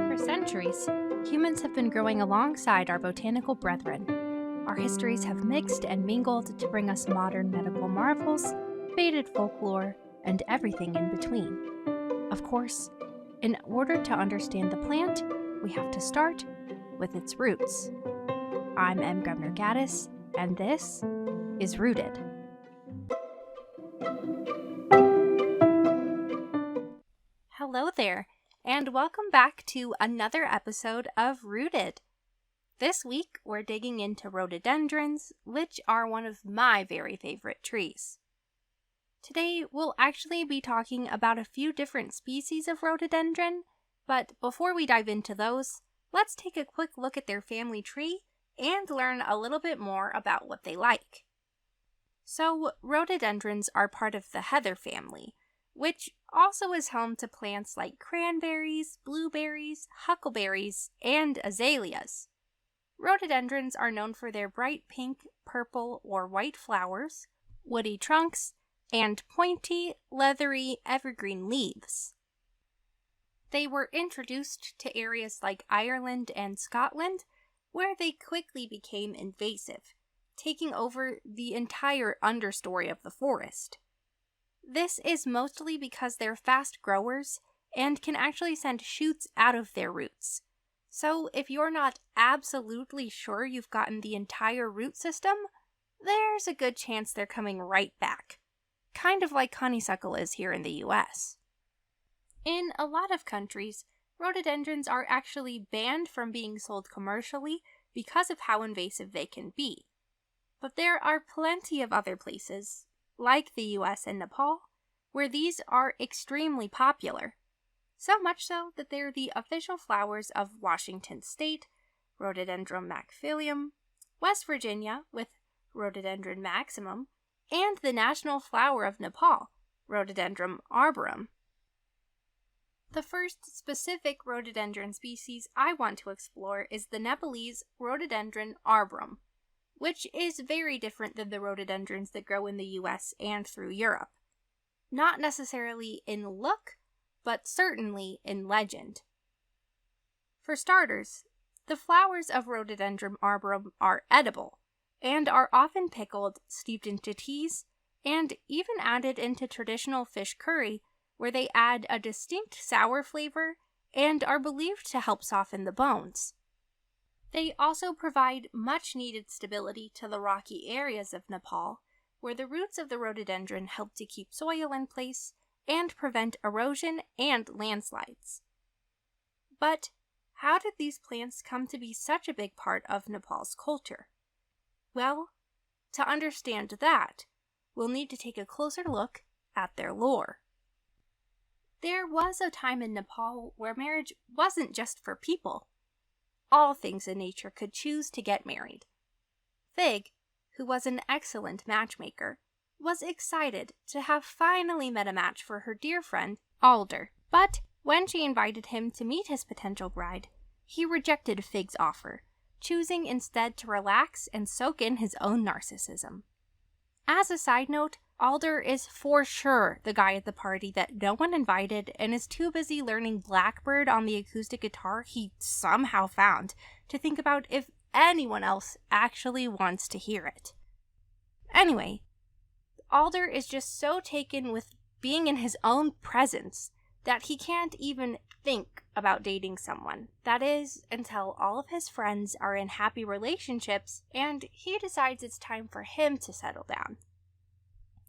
For centuries, humans have been growing alongside our botanical brethren. Our histories have mixed and mingled to bring us modern medical marvels, faded folklore, and everything in between. Of course, in order to understand the plant, we have to start with its roots. I'm M. Governor Gaddis, and this is Rooted. Hello there, and welcome back to another episode of Rooted. This week, we're digging into rhododendrons, which are one of my very favorite trees. Today, we'll actually be talking about a few different species of rhododendron, but before we dive into those, let's take a quick look at their family tree and learn a little bit more about what they like. So, rhododendrons are part of the heather family, which also is home to plants like cranberries, blueberries, huckleberries, and azaleas. Rhododendrons are known for their bright pink, purple, or white flowers, woody trunks, and pointy, leathery, evergreen leaves. They were introduced to areas like Ireland and Scotland, where they quickly became invasive, taking over the entire understory of the forest. This is mostly because they're fast growers and can actually send shoots out of their roots. So if you're not absolutely sure you've gotten the entire root system, there's a good chance they're coming right back. Kind of like honeysuckle is here in the US. In a lot of countries, rhododendrons are actually banned from being sold commercially because of how invasive they can be. But there are plenty of other places, like the US and Nepal, where these are extremely popular. So much so that they're the official flowers of Washington State, Rhododendron maxillum, West Virginia with Rhododendron maximum, and the national flower of Nepal, Rhododendron arboreum. The first specific rhododendron species I want to explore is the Nepalese Rhododendron arboreum, which is very different than the rhododendrons that grow in the US and through Europe. Not necessarily in look, but certainly in legend. For starters, the flowers of Rhododendron arboreum are edible, and are often pickled, steeped into teas, and even added into traditional fish curry, where they add a distinct sour flavor and are believed to help soften the bones. They also provide much-needed stability to the rocky areas of Nepal, where the roots of the rhododendron help to keep soil in place and prevent erosion and landslides. But how did these plants come to be such a big part of Nepal's culture? Well, to understand that, we'll need to take a closer look at their lore. There was a time in Nepal where marriage wasn't just for people. All things in nature could choose to get married. Fig, who was an excellent matchmaker, was excited to have finally met a match for her dear friend, Alder. But when she invited him to meet his potential bride, he rejected Fig's offer, choosing instead to relax and soak in his own narcissism. As a side note, Alder is for sure the guy at the party that no one invited and is too busy learning Blackbird on the acoustic guitar he somehow found to think about if anyone else actually wants to hear it. Anyway, Alder is just so taken with being in his own presence that he can't even think about dating someone. That is, until all of his friends are in happy relationships and he decides it's time for him to settle down.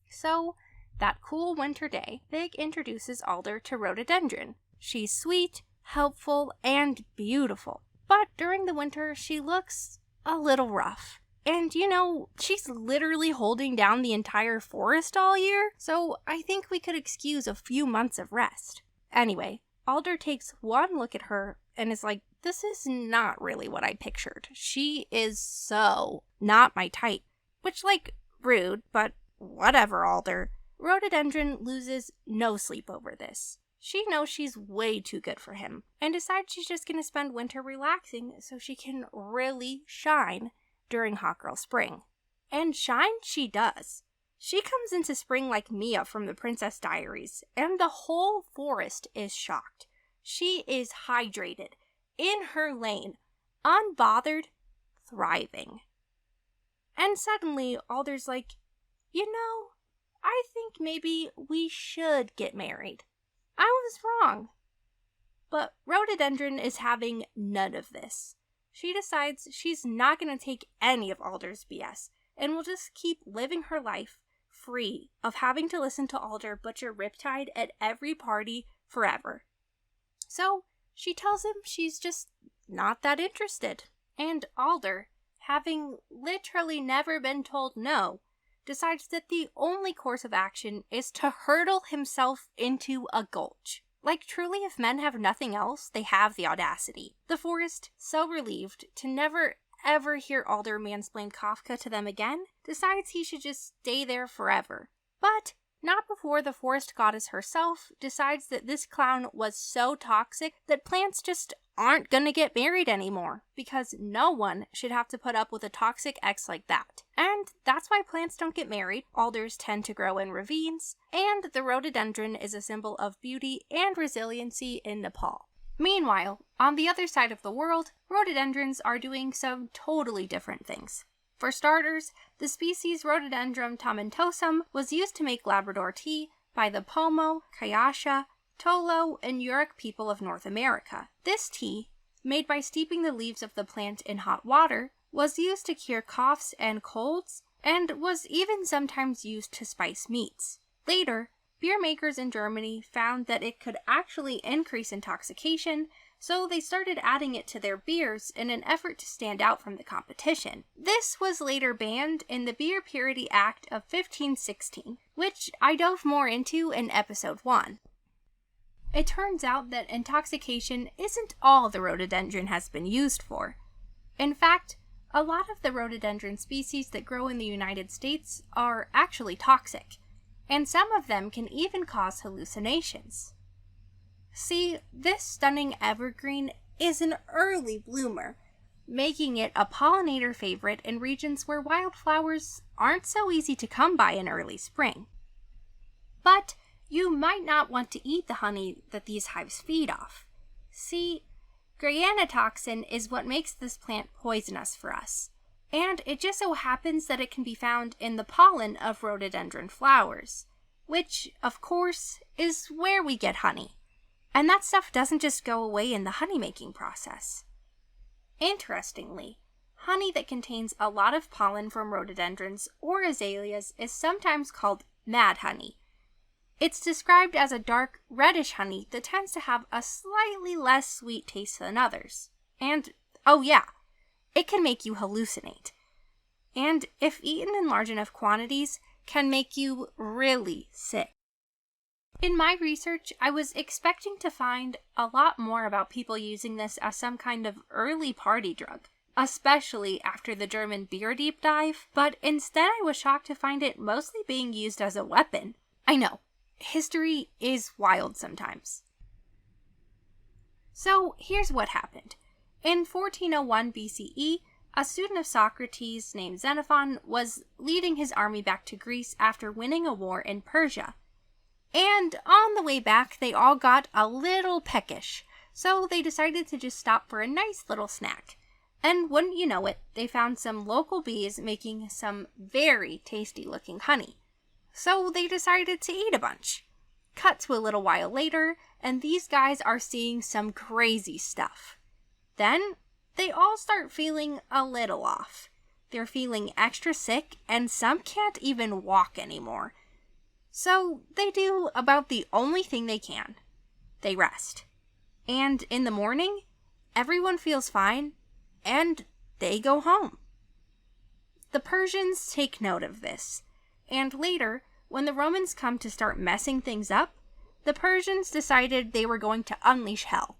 So, that cool winter day, Fig introduces Alder to Rhododendron. She's sweet, helpful, and beautiful. But during the winter, she looks a little rough. And she's literally holding down the entire forest all year, so I think we could excuse a few months of rest. Anyway, Alder takes one look at her and is like, this is not really what I pictured. She is so not my type. Which, rude, but whatever, Alder. Rhododendron loses no sleep over this. She knows she's way too good for him, and decides she's just gonna spend winter relaxing so she can really shine during Hot Girl Spring. And shine she does. She comes into spring like Mia from the Princess Diaries, and the whole forest is shocked. She is hydrated, in her lane, unbothered, thriving. And suddenly, Alder's like, I think maybe we should get married. I was wrong. But Rhododendron is having none of this. She decides she's not going to take any of Alder's BS and will just keep living her life free of having to listen to Alder butcher Riptide at every party forever. So she tells him she's just not that interested. And Alder, having literally never been told no, decides that the only course of action is to hurtle himself into a gulch. Like, truly, if men have nothing else, they have the audacity. The forest, so relieved to never ever hear Alder mansplain Kafka to them again, decides he should just stay there forever. But not before the forest goddess herself decides that this clown was so toxic that plants just aren't gonna get married anymore, because no one should have to put up with a toxic ex like that. And that's why plants don't get married, alders tend to grow in ravines, and the rhododendron is a symbol of beauty and resiliency in Nepal. Meanwhile, on the other side of the world, rhododendrons are doing some totally different things. For starters, the species Rhododendron tomentosum was used to make Labrador tea by the Pomo, Kayasha, Tolo, and Yurok people of North America. This tea, made by steeping the leaves of the plant in hot water, was used to cure coughs and colds, and was even sometimes used to spice meats. Later, beer makers in Germany found that it could actually increase intoxication, so they started adding it to their beers in an effort to stand out from the competition. This was later banned in the Beer Purity Act of 1516, which I dove more into in episode 1. It turns out that intoxication isn't all the rhododendron has been used for. In fact, a lot of the rhododendron species that grow in the United States are actually toxic, and some of them can even cause hallucinations. See, this stunning evergreen is an early bloomer, making it a pollinator favorite in regions where wildflowers aren't so easy to come by in early spring. But you might not want to eat the honey that these hives feed off. See, gryanatoxin is what makes this plant poisonous for us, and it just so happens that it can be found in the pollen of rhododendron flowers, which, of course, is where we get honey. And that stuff doesn't just go away in the honey-making process. Interestingly, honey that contains a lot of pollen from rhododendrons or azaleas is sometimes called mad honey. It's described as a dark, reddish honey that tends to have a slightly less sweet taste than others. And, oh yeah, it can make you hallucinate. And if eaten in large enough quantities, can make you really sick. In my research, I was expecting to find a lot more about people using this as some kind of early party drug, especially after the German beer deep dive, but instead I was shocked to find it mostly being used as a weapon. I know, history is wild sometimes. So here's what happened. In 1401 BCE, a student of Socrates named Xenophon was leading his army back to Greece after winning a war in Persia. And on the way back, they all got a little peckish, so they decided to just stop for a nice little snack. And wouldn't you know it, they found some local bees making some very tasty looking honey. So they decided to eat a bunch. Cut to a little while later, and these guys are seeing some crazy stuff. Then they all start feeling a little off. They're feeling extra sick, and some can't even walk anymore. So they do about the only thing they can. They rest. And in the morning, everyone feels fine, and they go home. The Persians take note of this, and later, when the Romans come to start messing things up, the Persians decided they were going to unleash hell.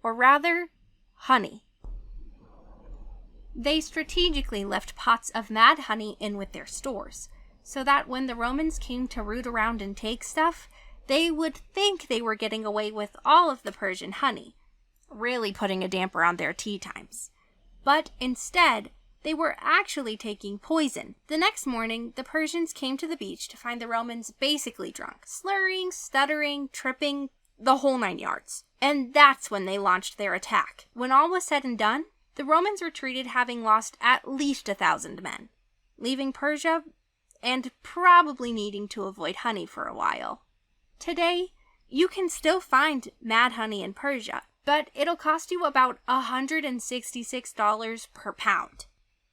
Or rather, honey. They strategically left pots of mad honey in with their stores, so that when the Romans came to root around and take stuff, they would think they were getting away with all of the Persian honey, really putting a damper on their tea times. But instead, they were actually taking poison. The next morning, the Persians came to the beach to find the Romans basically drunk, slurring, stuttering, tripping, the whole 9 yards. And that's when they launched their attack. When all was said and done, the Romans retreated, having lost at least 1,000 men, leaving Persia and probably needing to avoid honey for a while. Today, you can still find mad honey in Persia, but it'll cost you about $166 per pound.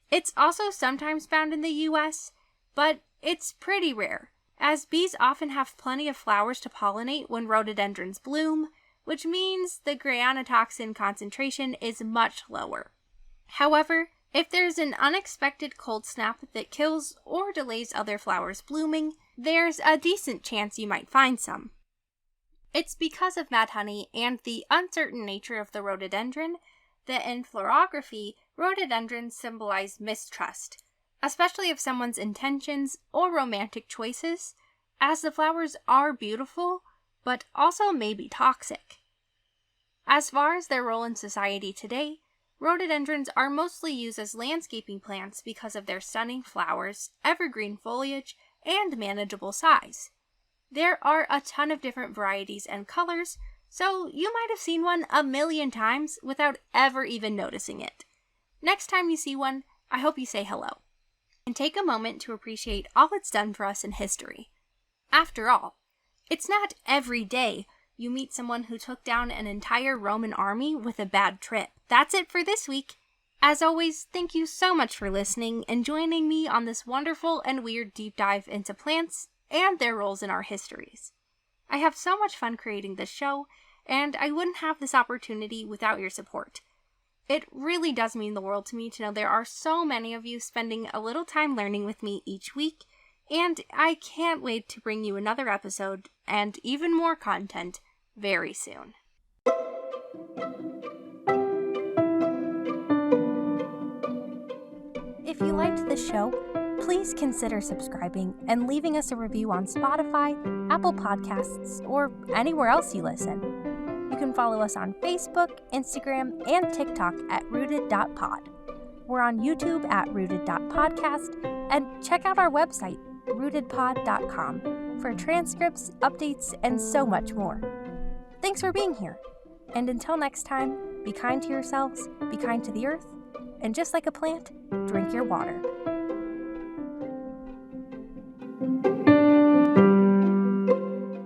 It's also sometimes found in the US, but it's pretty rare, as bees often have plenty of flowers to pollinate when rhododendrons bloom, which means the granotoxin concentration is much lower. However, if there's an unexpected cold snap that kills or delays other flowers blooming, there's a decent chance you might find some. It's because of mad honey and the uncertain nature of the rhododendron that in florography, rhododendrons symbolize mistrust, especially of someone's intentions or romantic choices, as the flowers are beautiful, but also may be toxic. As far as their role in society today, rhododendrons are mostly used as landscaping plants because of their stunning flowers, evergreen foliage, and manageable size. There are a ton of different varieties and colors, so you might have seen one 1,000,000 times without ever even noticing it. Next time you see one, I hope you say hello, and take a moment to appreciate all it's done for us in history. After all, it's not every day you meet someone who took down an entire Roman army with a bad trip. That's it for this week. As always, thank you so much for listening and joining me on this wonderful and weird deep dive into plants and their roles in our histories. I have so much fun creating this show, and I wouldn't have this opportunity without your support. It really does mean the world to me to know there are so many of you spending a little time learning with me each week, and I can't wait to bring you another episode and even more content very soon. If you liked this show, please consider subscribing and leaving us a review on Spotify, Apple Podcasts, or anywhere else you listen. You can follow us on Facebook, Instagram, and TikTok at rooted.pod. We're on YouTube at rooted.podcast, and check out our website, rootedpod.com, for transcripts, updates, and so much more. Thanks for being here, and until next time, be kind to yourselves, be kind to the earth, and just like a plant, drink your water.